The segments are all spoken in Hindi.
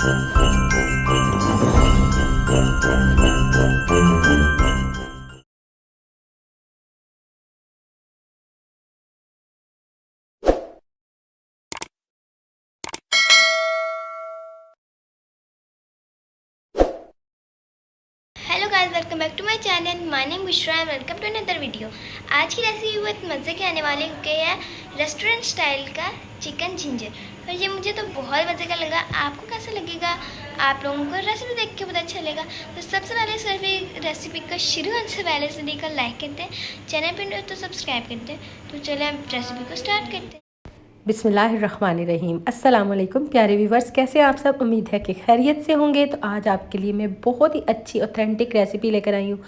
Hello guys, welcome back to my channel. My name Bushra and welcome to another video. आज की रेसिपी बहुत मज़े के आने वाले है रेस्टोरेंट स्टाइल का चिकन जिंजर। और ये मुझे तो बहुत मज़े का लगा। आपको कैसा लगेगा आप लोगों को रेसिपी देख के पता चलेगा। तो सबसे पहले इस रेसिपी का शुरू होने से पहले से देखकर लाइक करते हैं, चैनल पर तो सब्सक्राइब करते हैं। तो चले अब रेसिपी को स्टार्ट करते हैं। बिस्मिल्लाहिर्रहमानिर्रहीम। अस्सलाम वालेकुम प्यारे व्यूवर्स, कैसे आप सब? उम्मीद है कि खैरियत से होंगे। तो आज आपके लिए मैं बहुत ही अच्छी ऑथेंटिक रेसिपी लेकर आई हूँ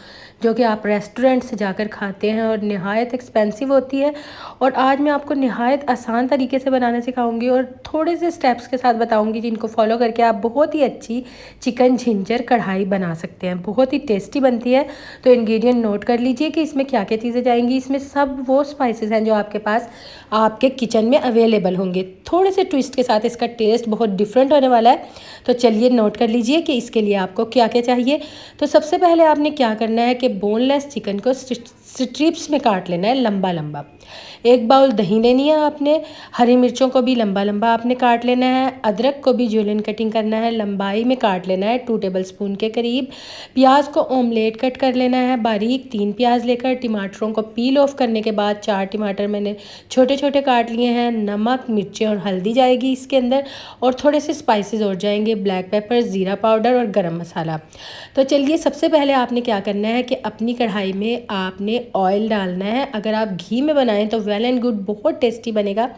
जो कि आप रेस्टोरेंट से जाकर खाते हैं और नहायत एक्सपेंसिव होती है। और आज मैं आपको नहायत आसान तरीके से बनाना सिखाऊंगी और थोड़े से स्टेप्स के साथ बताऊंगी जिनको फॉलो करके आप बहुत ही अच्छी चिकन जिंजर कढ़ाई बना सकते हैं। बहुत ही टेस्टी बनती है। तो इंग्रेडिएंट नोट कर लीजिए कि इसमें क्या क्या चीज़ें जाएंगी। इसमें सब वो स्पाइसेस हैं जो आपके पास आपके किचन में अवेलेबल होंगे। थोड़े से ट्विस्ट के साथ इसका टेस्ट बहुत डिफरेंट होने वाला है। तो चलिए नोट कर लीजिए कि इसके लिए आपको क्या क्या चाहिए। तो सबसे पहले आपने क्या करना है कि बोनलेस चिकन को स्ट्रिप्स में काट लेना है, लंबा लंबा। एक बाउल दही लेनी है आपने। हरी मिर्चों को भी लंबा लंबा आपने काट लेना है। अदरक को भी जूलियन कटिंग करना है, लंबाई में काट लेना है 2 टेबलस्पून के करीब। प्याज को ऑमलेट कट कर लेना है बारीक। 3 प्याज लेकर टमाटरों को पील ऑफ करने के बाद 4 टमाटर मैंने छोटे छोटे काट लिए हैं। नमक, मिर्चें और हल्दी जाएगी इसके अंदर, और थोड़े से स्पाइसेस और जाएंगे, ब्लैक पेपर, ज़ीरा पाउडर और गरम मसाला। तो चलिए सबसे पहले आपने क्या करना है कि अपनी कढ़ाई में आपने ऑयल डालना है। अगर आप घी में बनाएं तो वेल एंड गुड, बहुत टेस्टी बनेगा।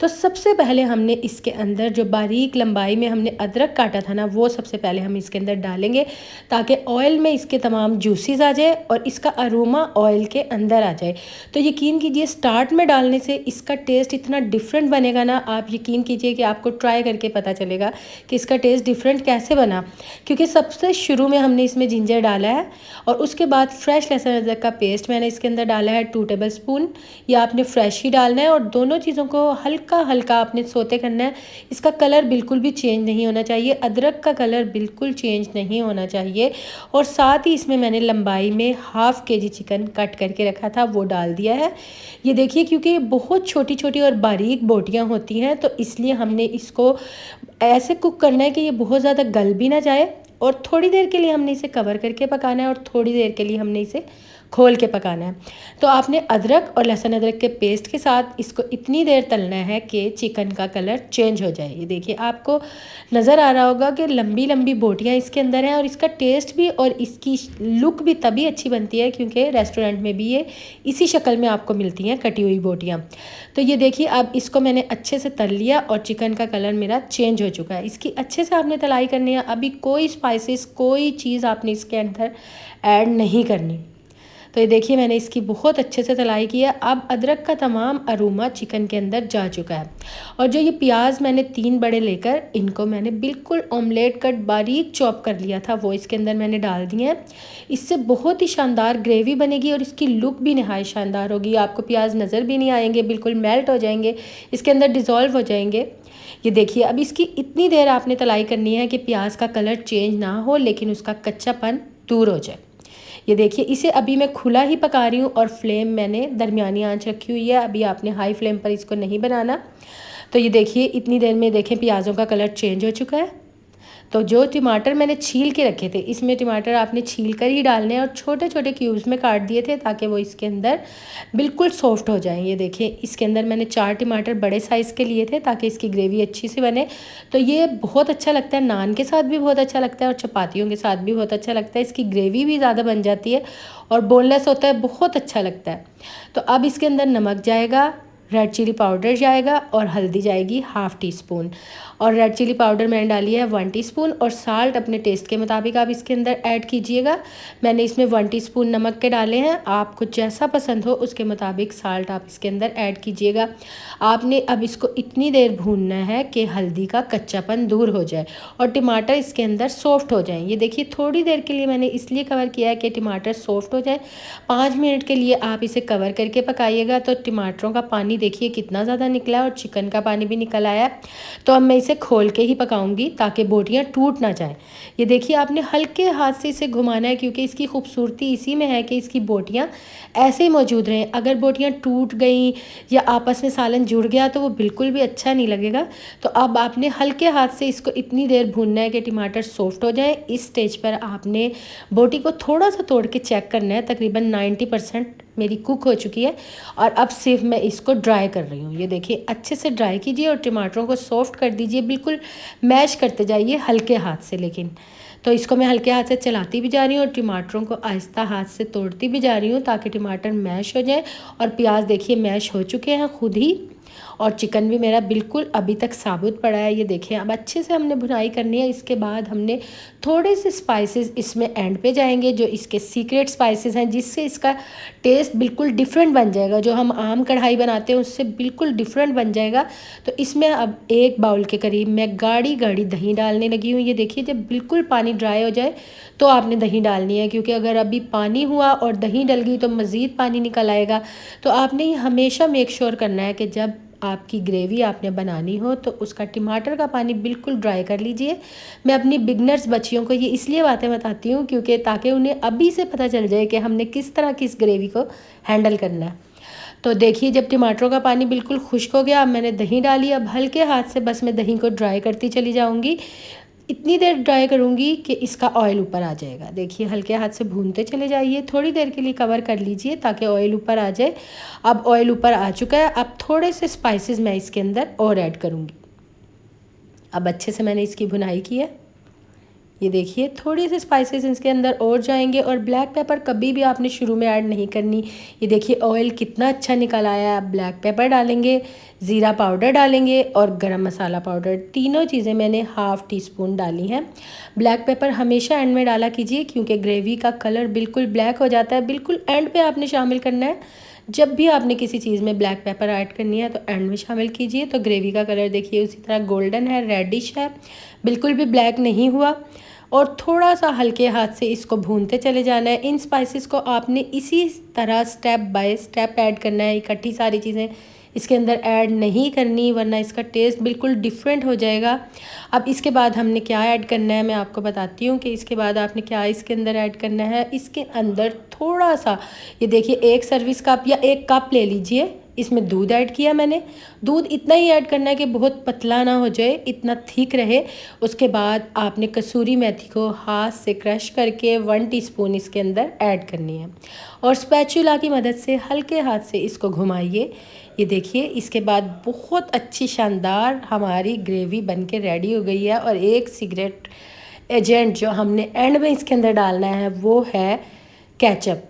तो सबसे पहले हमने इसके अंदर जो बारीक लंबाई में हमने अदरक काटा था ना, वो सबसे पहले हम इसके अंदर डालेंगे ताकि ऑयल में इसके तमाम जूसीज आ जाए और इसका अरोमा ऑयल के अंदर आ जाए। तो यकीन कीजिए स्टार्ट में डालने से इसका टेस्ट इतना डिफरेंट बनेगा ना, आप यकीन कीजिए कि आपको ट्राई करके पता चलेगा कि इसका टेस्ट डिफरेंट कैसे बना। क्योंकि सबसे शुरू में हमने इसमें जिंजर डाला है और उसके बाद फ्रेश लहसुन अदरक का पेस्ट मैंने इसके अंदर डाला है 2 टेबलस्पून। ये आपने फ्रेश ही डालना है और दोनों चीज़ों को हल्का हल्का आपने सोते करना है। इसका कलर बिल्कुल भी चेंज नहीं होना चाहिए, अदरक का कलर बिल्कुल चेंज नहीं होना चाहिए। और साथ ही इसमें मैंने लंबाई में ½ kg चिकन कट करके रखा था, वो डाल दिया है। ये देखिए, क्योंकि बहुत छोटी छोटी और बारीक बोटियाँ होती हैं तो इसलिए हमने इसको ऐसे कुक करना है कि ये बहुत ज़्यादा गल भी ना जाए। और थोड़ी देर के लिए हमने इसे कवर करके पकाना है और थोड़ी देर के लिए हमने इसे खोल के पकाना है। तो आपने अदरक और लहसुन अदरक के पेस्ट के साथ इसको इतनी देर तलना है कि चिकन का कलर चेंज हो जाए। ये देखिए, आपको नज़र आ रहा होगा कि लंबी लंबी बोटियाँ इसके अंदर हैं। और इसका टेस्ट भी और इसकी लुक भी तभी अच्छी बनती है क्योंकि रेस्टोरेंट में भी ये इसी शक्ल में आपको मिलती हैं, कटी हुई बोटियाँ। तो ये देखिए, अब इसको मैंने अच्छे से तल लिया और चिकन का कलर मेरा चेंज हो चुका है। इसकी अच्छे से आपने तलाई करनी है। अभी कोई स्पाइसेस, कोई चीज़ आपने इसके अंदर ऐड नहीं करनी। तो ये देखिए, मैंने इसकी बहुत अच्छे से तलाई की है। अब अदरक का तमाम अरोमा चिकन के अंदर जा चुका है। और जो ये प्याज मैंने 3 बड़े लेकर इनको मैंने बिल्कुल ऑमलेट कट बारीक चॉप कर लिया था, वो इसके अंदर मैंने डाल दिए हैं। इससे बहुत ही शानदार ग्रेवी बनेगी और इसकी लुक भी नहायत शानदार होगी। आपको प्याज नज़र भी नहीं आएंगे, बिल्कुल मेल्ट हो जाएंगे, इसके अंदर डिज़ोल्व हो जाएंगे। ये देखिए, अब इसकी इतनी देर आपने तलाई करनी है कि प्याज का कलर चेंज ना हो लेकिन उसका कच्चापन दूर हो जाए। ये देखिए, इसे अभी मैं खुला ही पका रही हूँ और फ्लेम मैंने दरमियानी आंच रखी हुई है। अभी आपने हाई फ्लेम पर इसको नहीं बनाना। तो ये देखिए, इतनी देर में देखें प्याज़ों का कलर चेंज हो चुका है। तो जो टमाटर मैंने छील के रखे थे, इसमें टमाटर आपने छील कर ही डालने हैं और छोटे छोटे क्यूब्स में काट दिए थे ताकि वो इसके अंदर बिल्कुल सॉफ्ट हो जाएं। ये देखिए, इसके अंदर मैंने 4 टमाटर बड़े साइज़ के लिए थे ताकि इसकी ग्रेवी अच्छी सी बने। तो ये बहुत अच्छा लगता है, नान के साथ भी बहुत अच्छा लगता है और चपातियों के साथ भी बहुत अच्छा लगता है। इसकी ग्रेवी भी ज़्यादा बन जाती है और बोनलेस होता है, बहुत अच्छा लगता है। तो अब इसके अंदर नमक जाएगा, रेड चिली पाउडर जाएगा और हल्दी जाएगी ½ टीस्पून। और रेड चिली पाउडर मैंने डाली है 1 टीस्पून। और साल्ट अपने टेस्ट के मुताबिक आप इसके अंदर ऐड कीजिएगा। मैंने इसमें 1 टीस्पून नमक के डाले हैं, आपको जैसा पसंद हो उसके मुताबिक साल्ट आप इसके अंदर ऐड कीजिएगा। आपने अब इसको इतनी देर भूनना है कि हल्दी का कच्चापन दूर हो जाए और टमाटर इसके अंदर सॉफ्ट हो जाएं। ये देखिए, थोड़ी देर के लिए मैंने इसलिए कवर किया है कि टमाटर सॉफ्ट हो जाए। 5 मिनट के लिए आप इसे कवर करके पकाइएगा तो टमाटरों का पानी देखिए कितना ज़्यादा निकला है और चिकन का पानी भी निकल आया है। तो अब मैं इसे खोल के ही पकाऊंगी ताकि बोटियाँ टूट ना जाए। ये देखिए आपने हल्के हाथ से इसे घुमाना है, क्योंकि इसकी खूबसूरती इसी में है कि इसकी बोटियाँ ऐसे ही मौजूद रहें। अगर बोटियाँ टूट गई या आपस में सालन जुड़ गया तो वो बिल्कुल भी अच्छा नहीं लगेगा। तो अब आपने हल्के हाथ से इसको इतनी देर भूनना है कि टमाटर सॉफ्ट हो जाए। इस स्टेज पर आपने बोटी को थोड़ा सा तोड़ के चेक करना है। तकरीबन 90% मेरी कुक हो चुकी है और अब सिर्फ मैं इसको ड्राई कर रही हूँ। ये देखिए अच्छे से ड्राई कीजिए और टमाटरों को सॉफ्ट कर दीजिए, बिल्कुल मैश करते जाइए हल्के हाथ से। लेकिन तो इसको मैं हल्के हाथ से चलाती भी जा रही हूँ और टमाटरों को आहिस्ता हाथ से तोड़ती भी जा रही हूँ ताकि टमाटर मैश हो जाए। और प्याज देखिए मैश हो चुके हैं खुद ही, और चिकन भी मेरा बिल्कुल अभी तक साबुत पड़ा है। ये देखिए अब अच्छे से हमने भुनाई करनी है। इसके बाद हमने थोड़े से स्पाइसेस इसमें एंड पे जाएंगे, जो इसके सीक्रेट स्पाइसेस हैं, जिससे इसका टेस्ट बिल्कुल डिफरेंट बन जाएगा। जो हम आम कढ़ाई बनाते हैं उससे बिल्कुल डिफरेंट बन जाएगा। तो इसमें अब 1 बाउल के करीब मैं गाढ़ी गाढ़ी दही डालने लगी हूँ। ये देखिए जब बिल्कुल पानी ड्राई हो जाए तो आपने दही डालनी है, क्योंकि अगर अभी पानी हुआ और दही डल गई तो मज़ीद पानी निकल आएगा। तो आपने ये हमेशा मेक श्योर करना है कि जब आपकी ग्रेवी आपने बनानी हो तो उसका टमाटर का पानी बिल्कुल ड्राई कर लीजिए। मैं अपनी बिगनर्स बच्चियों को ये इसलिए बातें बताती हूँ क्योंकि ताकि उन्हें अभी से पता चल जाए कि हमने किस तरह की इस ग्रेवी को हैंडल करना है। तो देखिए जब टमाटरों का पानी बिल्कुल खुश्क हो गया, अब मैंने दही डाली। अब हल्के हाथ से बस मैं दही को ड्राई करती चली जाऊँगी। इतनी देर ड्राई करूँगी कि इसका ऑयल ऊपर आ जाएगा। देखिए हल्के हाथ से भूनते चले जाइए, थोड़ी देर के लिए कवर कर लीजिए ताकि ऑयल ऊपर आ जाए। अब ऑयल ऊपर आ चुका है। अब थोड़े से स्पाइसेस मैं इसके अंदर और ऐड करूँगी। अब अच्छे से मैंने इसकी भुनाई की है। ये देखिए थोड़े से स्पाइसेस इसके अंदर और जाएंगे, और ब्लैक पेपर कभी भी आपने शुरू में ऐड नहीं करनी। ये देखिए ऑयल कितना अच्छा निकल आया है। ब्लैक पेपर डालेंगे, ज़ीरा पाउडर डालेंगे और गरम मसाला पाउडर, तीनों चीज़ें मैंने ½ टीस्पून डाली हैं। ब्लैक पेपर हमेशा एंड में डाला कीजिए क्योंकि ग्रेवी का कलर बिल्कुल ब्लैक हो जाता है। बिल्कुल एंड पे आपने शामिल करना है। जब भी आपने किसी चीज़ में ब्लैक पेपर ऐड करनी है तो एंड में शामिल कीजिए। तो ग्रेवी का कलर देखिए उसी तरह गोल्डन है, रेडिश है, बिल्कुल भी ब्लैक नहीं हुआ। और थोड़ा सा हल्के हाथ से इसको भूनते चले जाना है। इन स्पाइसेस को आपने इसी तरह स्टेप बाय स्टेप ऐड करना है। इकट्ठी सारी चीज़ें इसके अंदर ऐड नहीं करनी, वरना इसका टेस्ट बिल्कुल डिफरेंट हो जाएगा। अब इसके बाद हमने क्या ऐड करना है मैं आपको बताती हूँ कि इसके बाद आपने क्या इसके अंदर ऐड करना है। इसके अंदर थोड़ा सा, ये देखिए 1 सर्विस कप या 1 कप ले लीजिए, इसमें दूध ऐड किया मैंने। दूध इतना ही ऐड करना है कि बहुत पतला ना हो जाए, इतना थिक रहे। उसके बाद आपने कसूरी मेथी को हाथ से क्रश करके 1 टीस्पून इसके अंदर ऐड करनी है और स्पैचुला की मदद से हल्के हाथ से इसको घुमाइए। ये देखिए इसके बाद बहुत अच्छी शानदार हमारी ग्रेवी बनके रेडी हो गई है। और एक सीक्रेट एजेंट जो हमने एंड में इसके अंदर डालना है वो है केचप।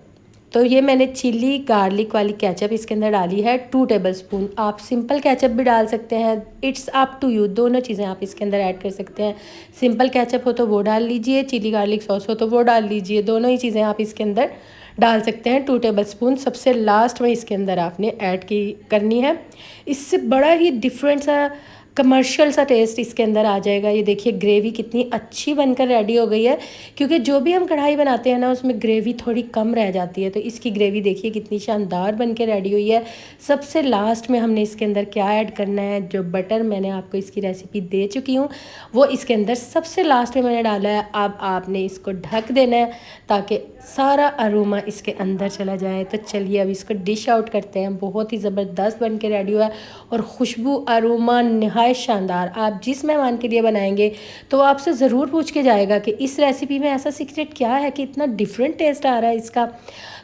तो ये मैंने चिली गार्लिक वाली केचप इसके अंदर डाली है 2 टेबलस्पून। आप सिंपल केचप भी डाल सकते हैं, इट्स अप टू यू। दोनों चीज़ें आप इसके अंदर ऐड कर सकते हैं। सिंपल केचप हो तो वो डाल लीजिए, चिली गार्लिक सॉस हो तो वो डाल लीजिए। दोनों ही चीज़ें आप इसके अंदर डाल सकते हैं 2 टेबलस्पून। सबसे लास्ट में इसके अंदर आपने ऐड करनी है। इससे बड़ा ही डिफरेंट सा कमर्शियल सा टेस्ट इसके अंदर आ जाएगा। ये देखिए ग्रेवी कितनी अच्छी बनकर रेडी हो गई है, क्योंकि जो भी हम कढ़ाई बनाते हैं ना उसमें ग्रेवी थोड़ी कम रह जाती है। तो इसकी ग्रेवी देखिए कितनी शानदार बनकर रेडी हुई है। सबसे लास्ट में हमने इसके अंदर क्या ऐड करना है, जो बटर मैंने आपको इसकी रेसिपी दे चुकी हूँ वो इसके अंदर सबसे लास्ट में मैंने डाला है। अब आपने इसको ढक देना है ताकि सारा अरोमा इसके अंदर चला जाए। तो चलिए अब इसको डिश आउट करते हैं। बहुत ही ज़बरदस्त बन के रेडी हुआ है और खुशबू अरोमा नहायत शानदार। आप जिस मेहमान के लिए बनाएंगे तो वो आपसे ज़रूर पूछ के जाएगा कि इस रेसिपी में ऐसा सीक्रेट क्या है कि इतना डिफरेंट टेस्ट आ रहा है इसका।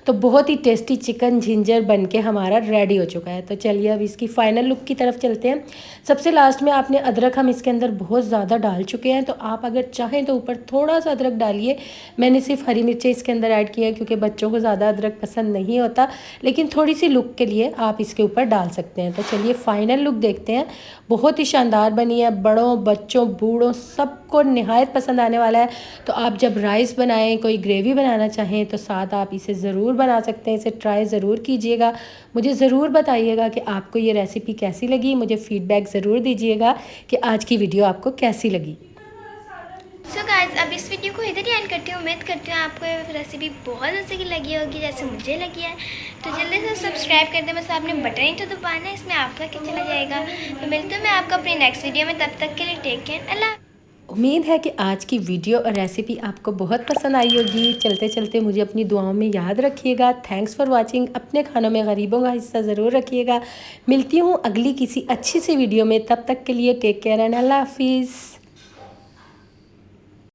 तो बहुत ही टेस्टी चिकन जिंजर बनके हमारा रेडी हो चुका है। तो चलिए अब इसकी फ़ाइनल लुक की तरफ चलते हैं। सबसे लास्ट में आपने अदरक हम इसके अंदर बहुत ज़्यादा डाल चुके हैं, तो आप अगर चाहें तो ऊपर थोड़ा सा अदरक डालिए। मैंने सिर्फ हरी मिर्चें इसके अंदर ऐड की है क्योंकि बच्चों को ज़्यादा अदरक पसंद नहीं होता, लेकिन थोड़ी सी लुक के लिए आप इसके ऊपर डाल सकते हैं। तो चलिए फ़ाइनल लुक देखते हैं। बहुत ही शानदार बनी है, बड़ों बच्चों बूढ़ों सबको नहायत पसंद आने वाला है। तो आप जब राइस बनाएं, कोई ग्रेवी बनाना चाहें तो साथ आप इसे ज़रूर बना सकते हैं। इसे ट्राई ज़रूर कीजिएगा। मुझे ज़रूर बताइएगा कि आपको ये रेसिपी कैसी लगी। मुझे फ़ीडबैक ज़रूर दीजिएगा कि आज की वीडियो आपको कैसी लगी। सो गाइस, अब इस वीडियो को इधर ही एंड करती हूँ। उम्मीद करती हूँ आपको ये रेसिपी बहुत अच्छी लगी होगी जैसे मुझे लगी है। तो जल्दी से सब्सक्राइब कर दें, बस आपने बटन ही तो दबाना है, इसमें आपका क्या चला जाएगा। तो मिलते हैं मैं आपको अपनी नेक्स्ट वीडियो में, तब तक के लिए टेक केयर, अल्लाह। उम्मीद है कि आज की वीडियो और रेसिपी आपको बहुत पसंद आई होगी। चलते चलते मुझे अपनी दुआओं में याद रखिएगा। Thanks for watching. अपने खानों में गरीबों का हिस्सा ज़रूर रखिएगा। मिलती हूँ अगली किसी अच्छी सी वीडियो में, तब तक के लिए टेक केयर एंड अल्लाह हाफिज़।